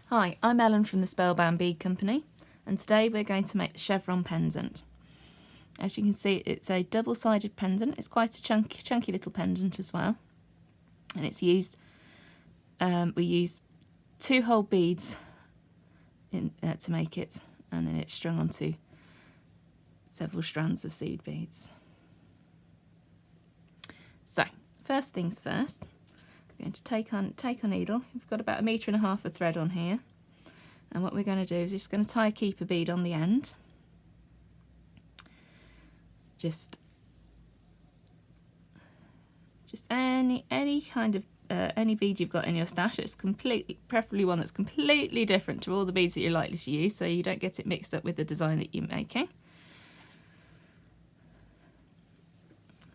Hi, I'm Ellen from the Spellbound Bead Company, and today we're going to make the Chevron Pendant. As you can see, it's a double-sided pendant. It's quite a chunky little pendant as well, and it's used. We use 2 whole beads to make it, and then it's strung onto several strands of seed beads. So, first things first. We're going to take our needle. We've got about 1.5 meters of thread on here, and what we're going to do is just going to tie a keeper bead on the end. Just any kind of any bead you've got in your stash. It's preferably one that's completely different to all the beads that you're likely to use, so you don't get it mixed up with the design that you're making.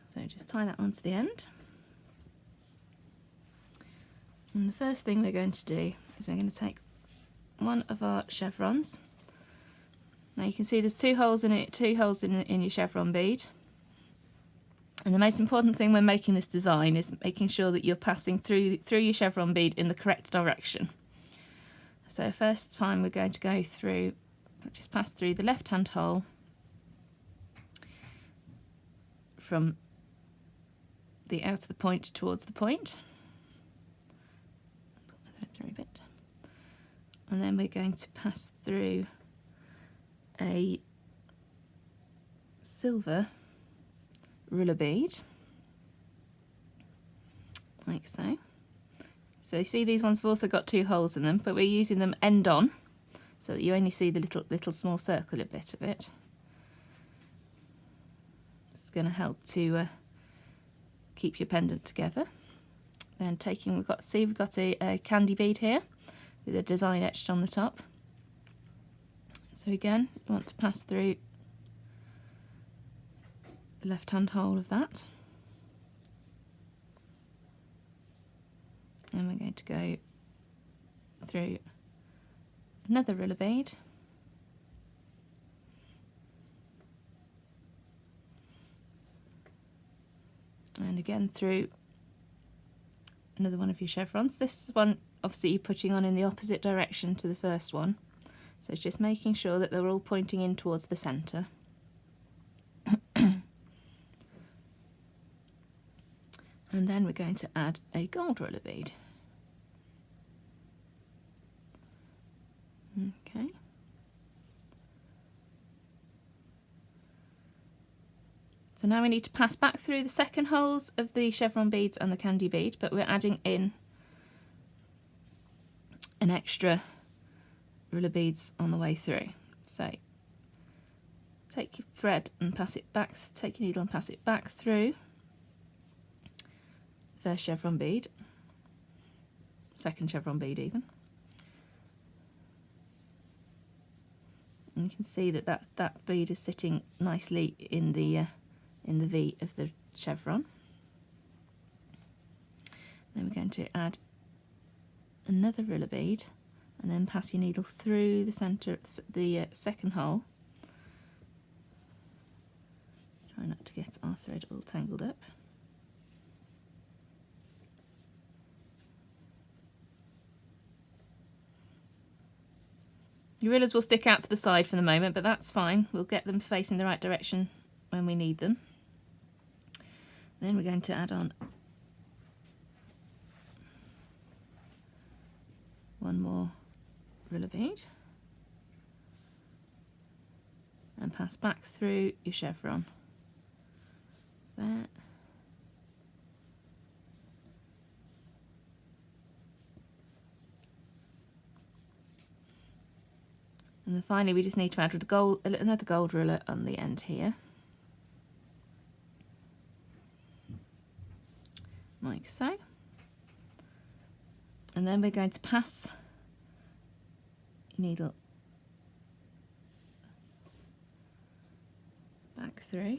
So just tie that onto the end. And the first thing we're going to do is we're going to take one of our chevrons. Now you can see there's 2 holes in it, 2 holes in your chevron bead. And the most important thing when making this design is making sure that you're passing through your chevron bead in the correct direction. So first time we're going to go through, just pass through the left-hand hole from the out of the point towards the point. Through a bit, and then we're going to pass through a silver ruler bead, like so. So you see these ones have also got 2 holes in them, but we're using them end on, so that you only see the little small circular bit of it. It's going to help to keep your pendant together. Then we've got a candy bead here with a design etched on the top. So again, you want to pass through the left-hand hole of that. And we're going to go through another ruler bead. And again through another one of your chevrons. This one obviously you're putting on in the opposite direction to the first one, so it's just making sure that they're all pointing in towards the centre. And then we're going to add a gold ruler bead. Okay. So now we need to pass back through the second holes of the chevron beads and the candy bead, but we're adding in an extra ruler beads on the way through. So take your thread and pass it back, take your needle and pass it back through the first chevron bead, second chevron bead even. And you can see that bead is sitting nicely in the V of the chevron. Then we're going to add another ruler bead and then pass your needle through the centre, the second hole. Try not to get our thread all tangled up. Your rulers will stick out to the side for the moment, but that's fine. We'll get them facing the right direction when we need them. Then we're going to add on one more ruler bead and pass back through your chevron there. And then finally we just need to add another gold ruler on the end here. Like so. And then we're going to pass your needle back through.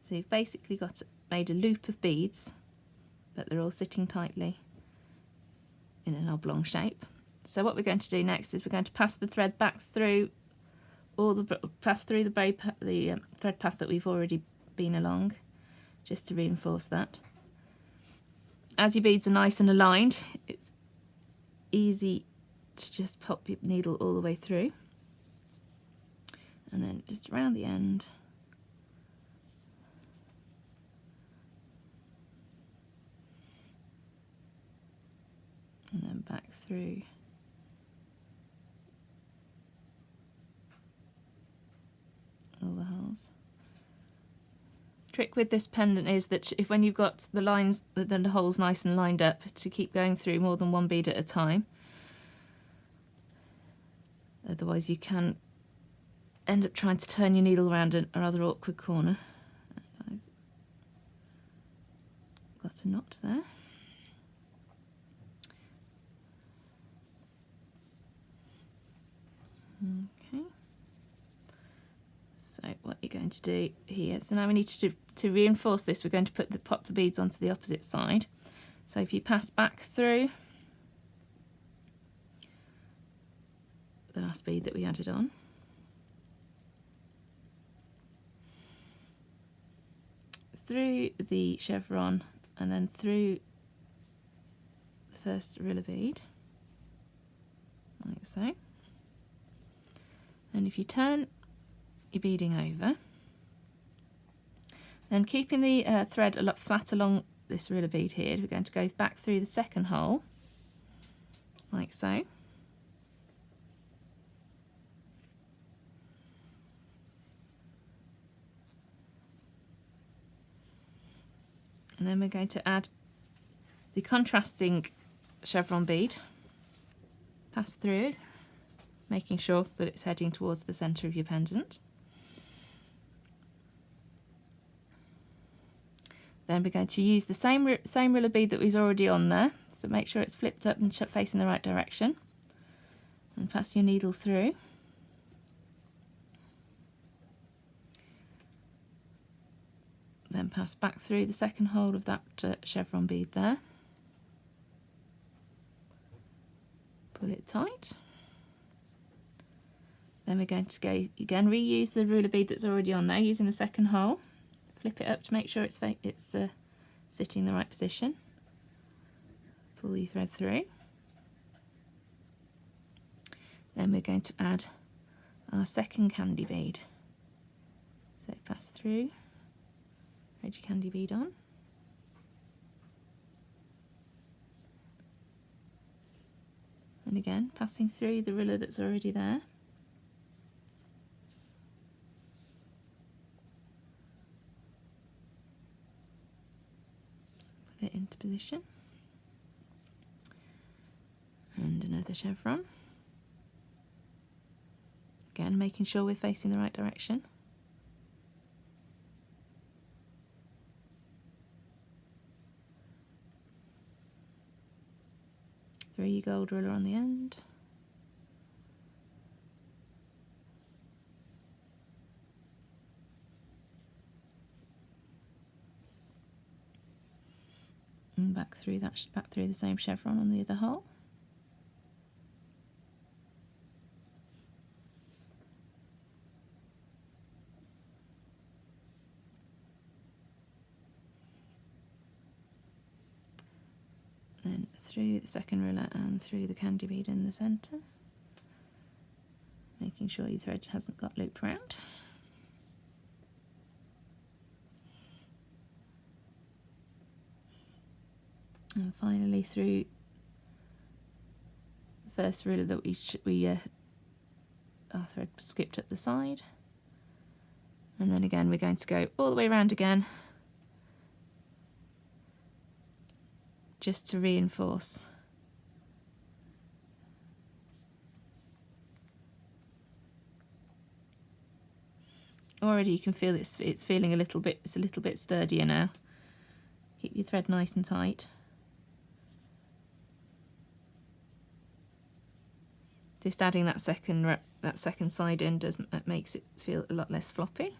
So you've basically made a loop of beads, but they're all sitting tightly in an oblong shape. So what we're going to do next is we're going to pass the thread back through the thread path that we've already been along, just to reinforce that. as your beads are nice and aligned, it's easy to just pop your needle all the way through, and then just around the end, and then back through. All the holes. Trick with this pendant is that if when you've got the lines, then the holes nice and lined up, to keep going through more than one bead at a time. Otherwise you can end up trying to turn your needle around a rather awkward corner. I've got a knot there. Okay. So what you're going to do here, so now we need to reinforce this, we're going to pop the beads onto the opposite side. So if you pass back through the last bead that we added on, through the chevron, and then through the first ruler bead, like so. And if you turn your beading over, then keeping the thread a lot flat along this ruler bead here, we're going to go back through the second hole, like so. And then we're going to add the contrasting chevron bead, pass through, making sure that it's heading towards the centre of your pendant. Then we're going to use the same ruler bead that was already on there, so make sure it's flipped up and facing the right direction, and pass your needle through. Then pass back through the second hole of that chevron bead there. Pull it tight. Then we're going to go again, reuse the ruler bead that's already on there, using the second hole. Flip it up to make sure it's sitting in the right position. Pull your thread through. Then we're going to add our second candy bead. So pass through, thread your candy bead on. And again, passing through the ruler that's already there. Put it into position. And another chevron. Again, making sure we're facing the right direction. Throw your gold ruler on the end. And back through the same chevron on the other hole. Then through the second ruler and through the candy bead in the centre, making sure your thread hasn't got looped round. And finally through the first ruler that our thread skipped up the side, and then again we're going to go all the way around again, just to reinforce. Already you can feel it's feeling a little bit sturdier now. Keep your thread nice and tight. Just adding that second side in makes it feel a lot less floppy.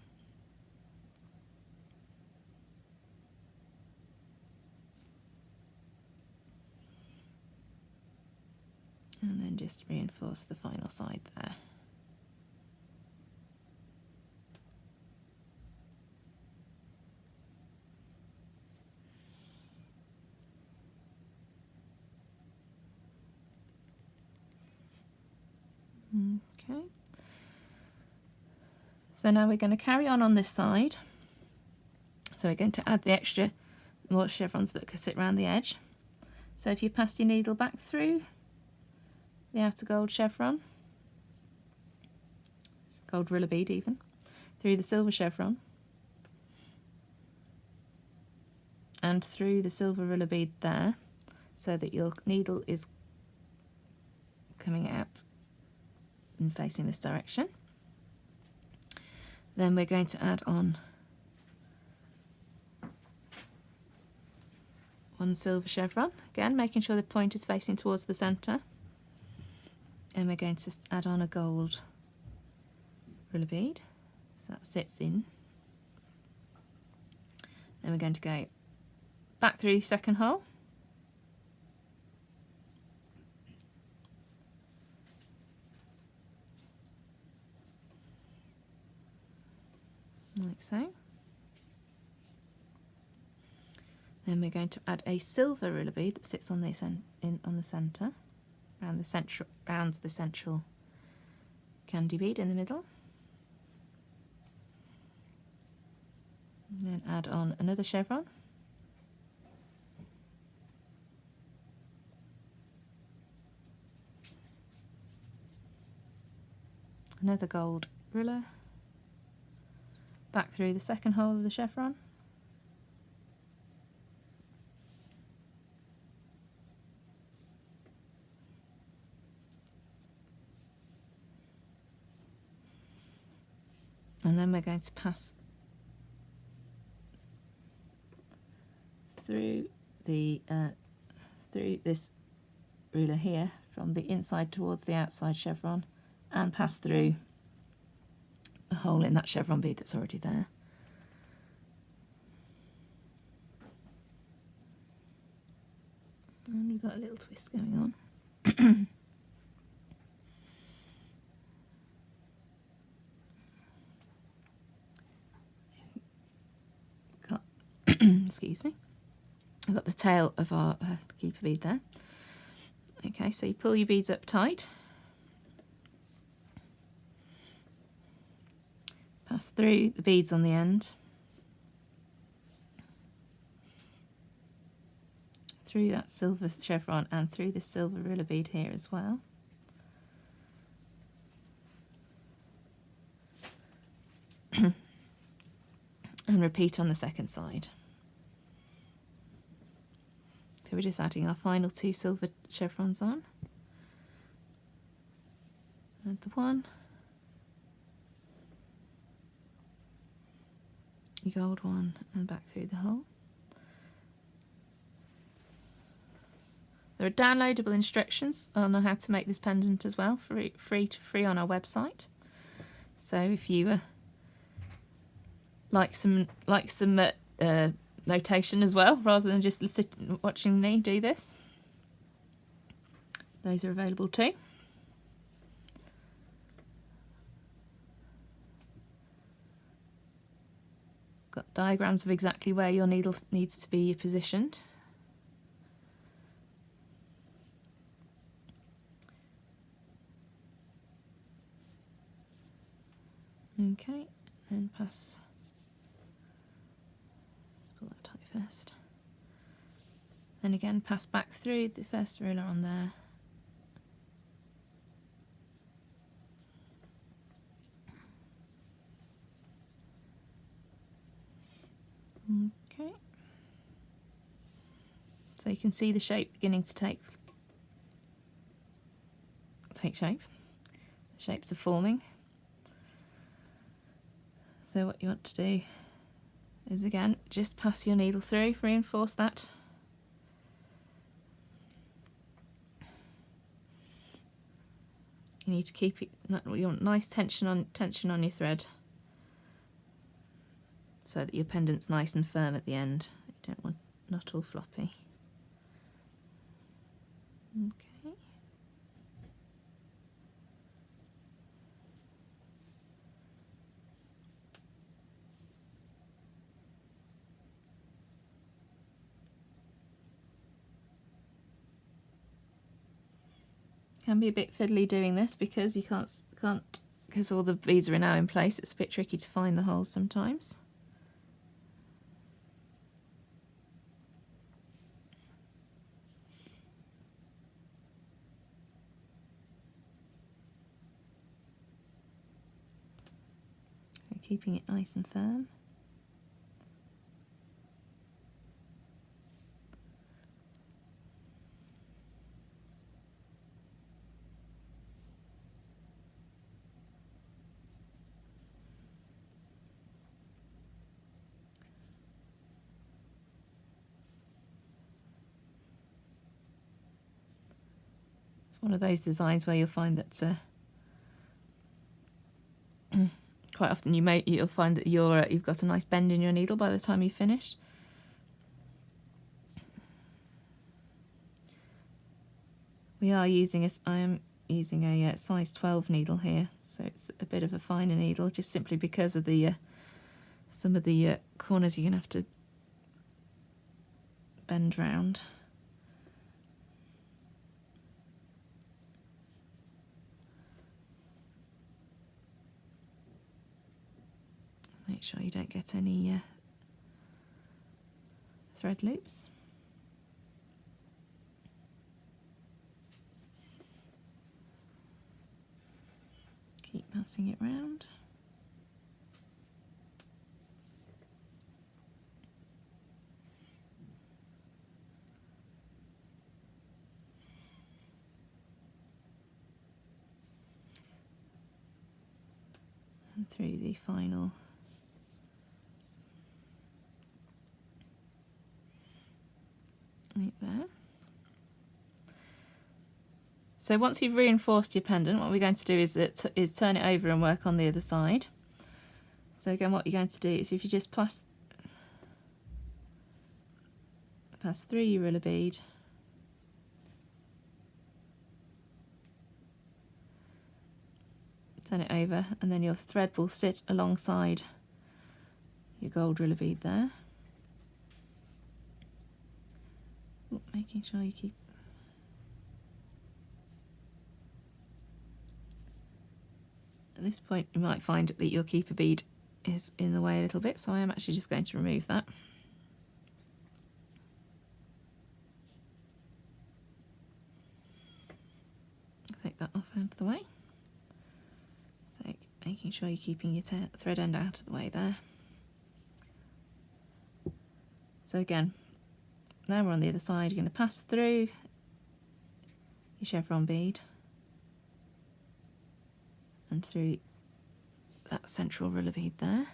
And then just reinforce the final side there. Okay. So now we're going to carry on this side. So we're going to add the extra more chevrons that could sit around the edge. So if you pass your needle back through the outer gold chevron, gold riller bead even, through the silver chevron, and through the silver riller bead there, so that your needle is coming out and facing this direction. Then we're going to add on one silver chevron, again making sure the point is facing towards the centre, and we're going to add on a gold riller bead, so that sits in. Then we're going to go back through the second hole, like so. Then we're going to add a silver riller bead that sits on this on the centre, around the central candy bead in the middle. And then add on another chevron. Another gold riller. Back through the second hole of the chevron. And then we're going to pass through this ruler here from the inside towards the outside chevron, and pass through the hole in that chevron bead that's already there. And we've got a little twist going on. Excuse me. I've got the tail of our keeper bead there. Okay, so you pull your beads up tight. Pass through the beads on the end. Through that silver chevron and through this silver riller bead here as well. And repeat on the second side. So we're just adding our final two silver chevrons on. Add the one. Your gold one, and back through the hole. There are downloadable instructions on how to make this pendant as well, free on our website. So if you like some notation as well, rather than just watching me do this, those are available too. Got diagrams of exactly where your needle needs to be positioned. Okay, and pass. Pull that tight first. Then again, pass back through the first ruler on there. Okay. So you can see the shape beginning to take shape. The shapes are forming. So what you want to do is, again, just pass your needle through, reinforce that. You need to keep it, you want nice tension on your thread, so that your pendant's nice and firm at the end. You don't want not all floppy. Okay. Can be a bit fiddly doing this because you can't because all the beads are now in place. It's a bit tricky to find the holes sometimes. Keeping it nice and firm. It's one of those designs where you'll find that quite often you'll find that you've got a nice bend in your needle by the time you've finished. I am using a size 12 needle here, so it's a bit of a finer needle, just simply because of the some of the corners you're going to have to bend round. Make sure you don't get any thread loops. Keep passing it round. And through the final loop there. So once you've reinforced your pendant, what we're going to do is turn it over and work on the other side. So again, what you're going to do is if you just pass through your ruler bead, turn it over, and then your thread will sit alongside your gold ruler bead there. Ooh, making sure you keep at this point you might find that your keeper bead is in the way a little bit, so I am actually just going to remove that. Take that off out of the way. So making sure you're keeping your thread end out of the way there. So again, now we're on the other side, you're going to pass through your chevron bead and through that central ruler bead there.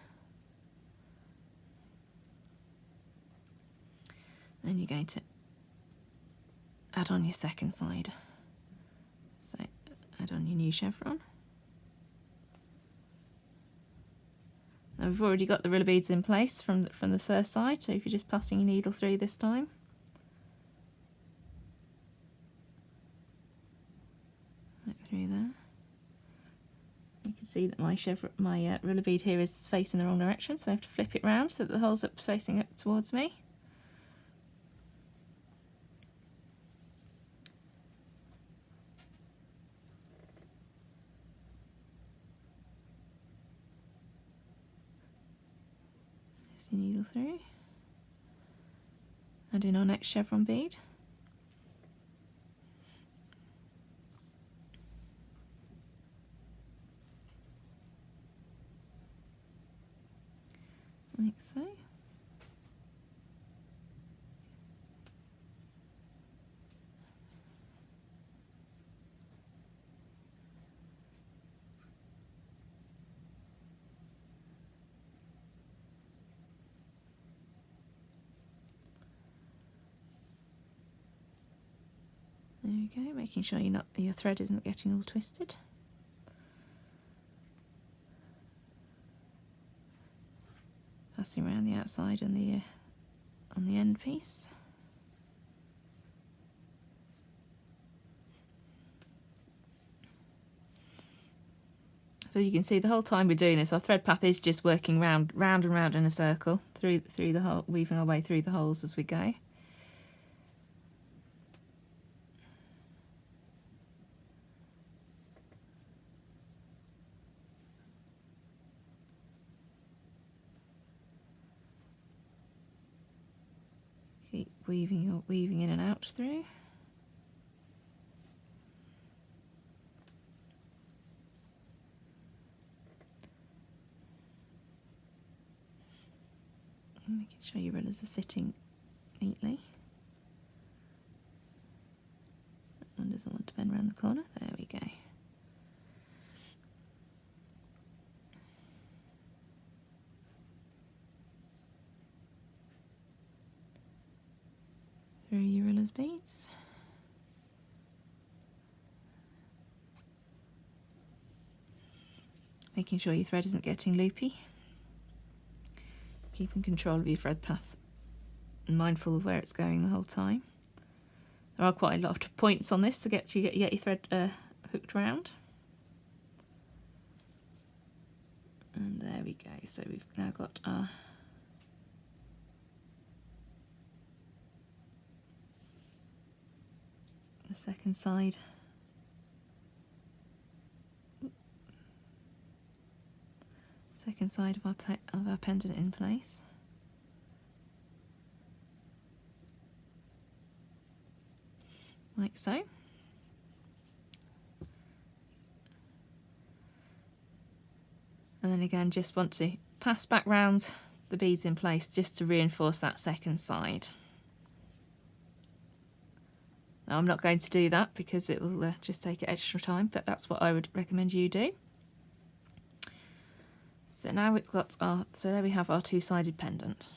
Then you're going to add on your second side. So add on your new chevron. Now we've already got the ruler beads in place from the first side, so if you're just passing your needle through this time. Right through there. You can see that my ruler bead here is facing the wrong direction, so I have to flip it round so that the hole's facing up towards me. There's your needle through. Add in our next chevron bead. Like so. There we go, making sure your thread isn't getting all twisted. Passing around the outside and on the end piece. So you can see the whole time we're doing this, our thread path is just working round and round in a circle through the hole, weaving our way through the holes as we go. weaving in and out through. And making sure your runners are sitting neatly. That one doesn't want to bend around the corner. There we go. Through your runners beads. Making sure your thread isn't getting loopy. Keeping control of your thread path and mindful of where it's going the whole time. There are quite a lot of points on this to get your thread hooked around. And there we go. So we've now got our the second side. Second side of our pendant in place. Like so. And then again, just want to pass back round the beads in place just to reinforce that second side. Now, I'm not going to do that because it will just take extra time, but that's what I would recommend you do. So now we've got so there we have our two-sided pendant.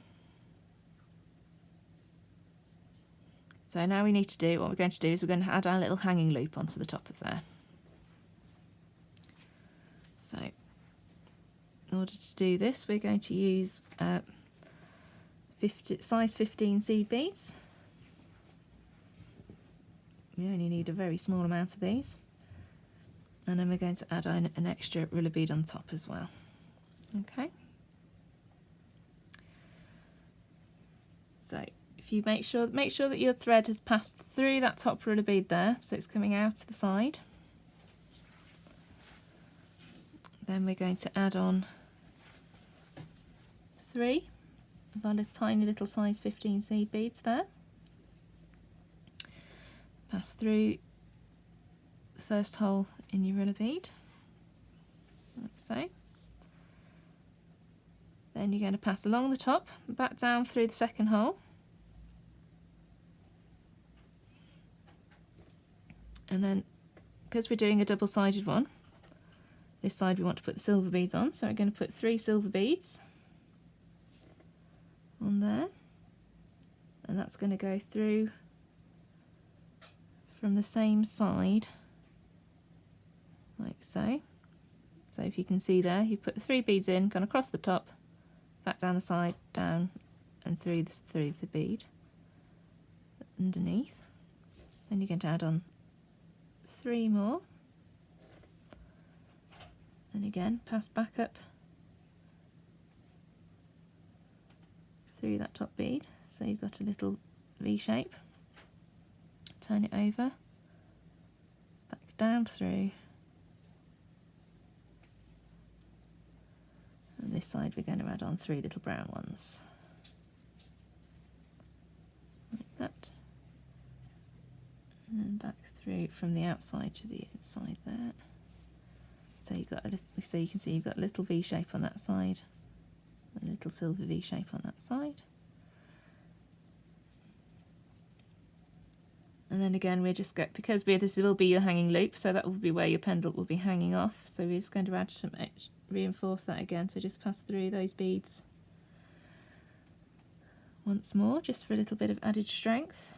So now what we're going to do is we're going to add our little hanging loop onto the top of there. So in order to do this, we're going to use size 15 seed beads. We only need a very small amount of these. And then we're going to add an extra ruler bead on top as well. Okay. So if you make sure that your thread has passed through that top ruler bead there, so it's coming out to the side. Then we're going to add on 3 of our tiny little size 15 seed beads there. Pass through the first hole in your ruler bead, like so. Then you're going to pass along the top, back down through the second hole. And then, because we're doing a double-sided one, this side we want to put the silver beads on, so we're going to put 3 silver beads on there. And that's going to go through from the same side, like so. So if you can see there, you put the 3 beads in, gone across the top, back down the side, down and through the bead underneath. Then you're going to add on 3 more. Then again, pass back up through that top bead, so you've got a little V shape. Turn it over, back down through. And this side we're going to add on 3 little brown ones, like that, and then back through from the outside to the inside there. So you've got so you can see you've got a little V shape on that side, a little silver V shape on that side. And then again, we're just going, because this will be your hanging loop, so that will be where your pendant will be hanging off. So we're just going to add some, reinforce that again. So just pass through those beads once more, just for a little bit of added strength.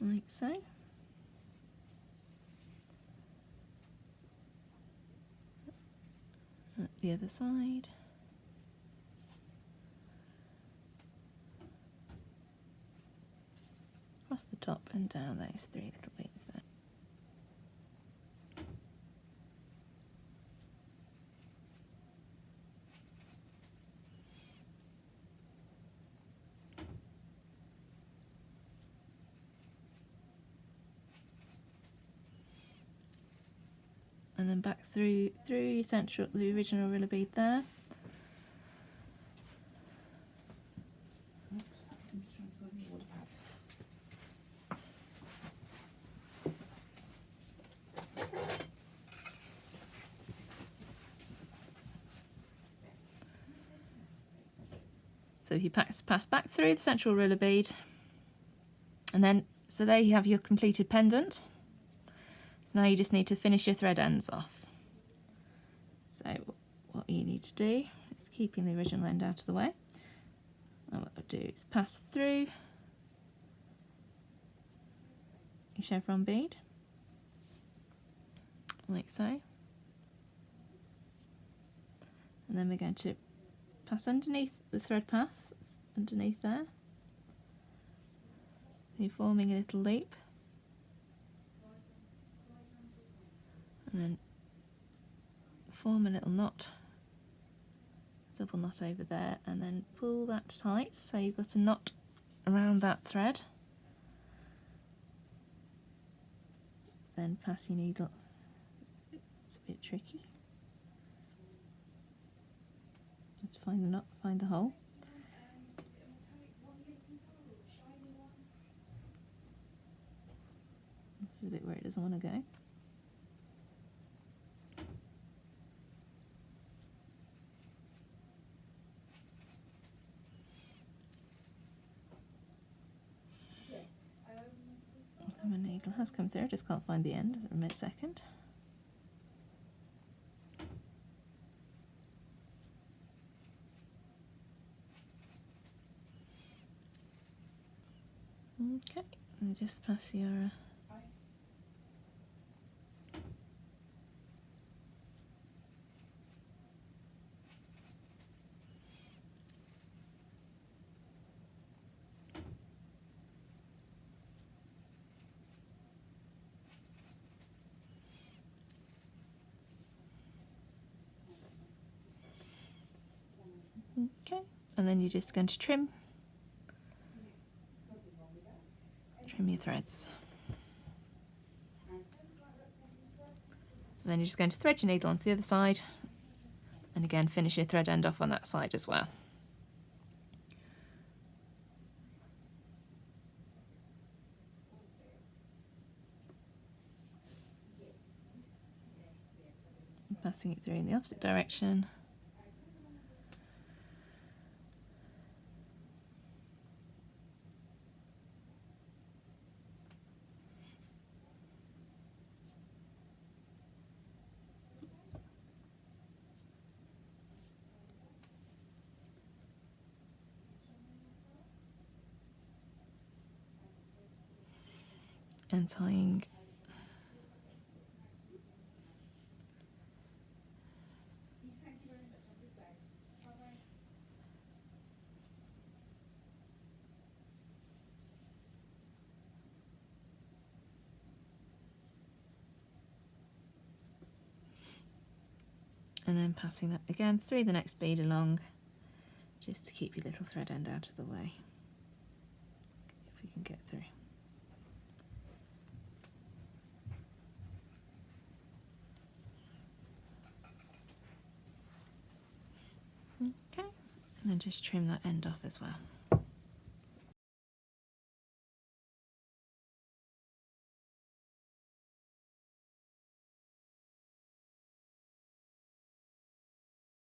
Like so. The other side. Across the top and down those 3 little beads there. and then back through your central, the original riller bead there. So if you pass back through the central riller bead, and then, so there you have your completed pendant. So now you just need to finish your thread ends off. So what you need to do is, keeping the original end out of the way, and what I'll do is pass through your chevron bead, like so. And then we're going to pass underneath the thread path, underneath there. You're forming a little loop. And then form a little knot, double knot over there, and then pull that tight so you've got a knot around that thread. Then pass your needle. It's a bit tricky. You have to find the knot, find the hole. This is a bit where it doesn't want to go. So my needle has come through, I just can't find the end for a mid-second. Okay, and just pass your okay, and then you're just going to trim your threads. And then you're just going to thread your needle onto the other side, and again finish your thread end off on that side as well. And passing it through in the opposite direction. And tying and then passing that again through the next bead along, just to keep your little thread end out of the way, if we can get through. Okay, and then just trim that end off as well.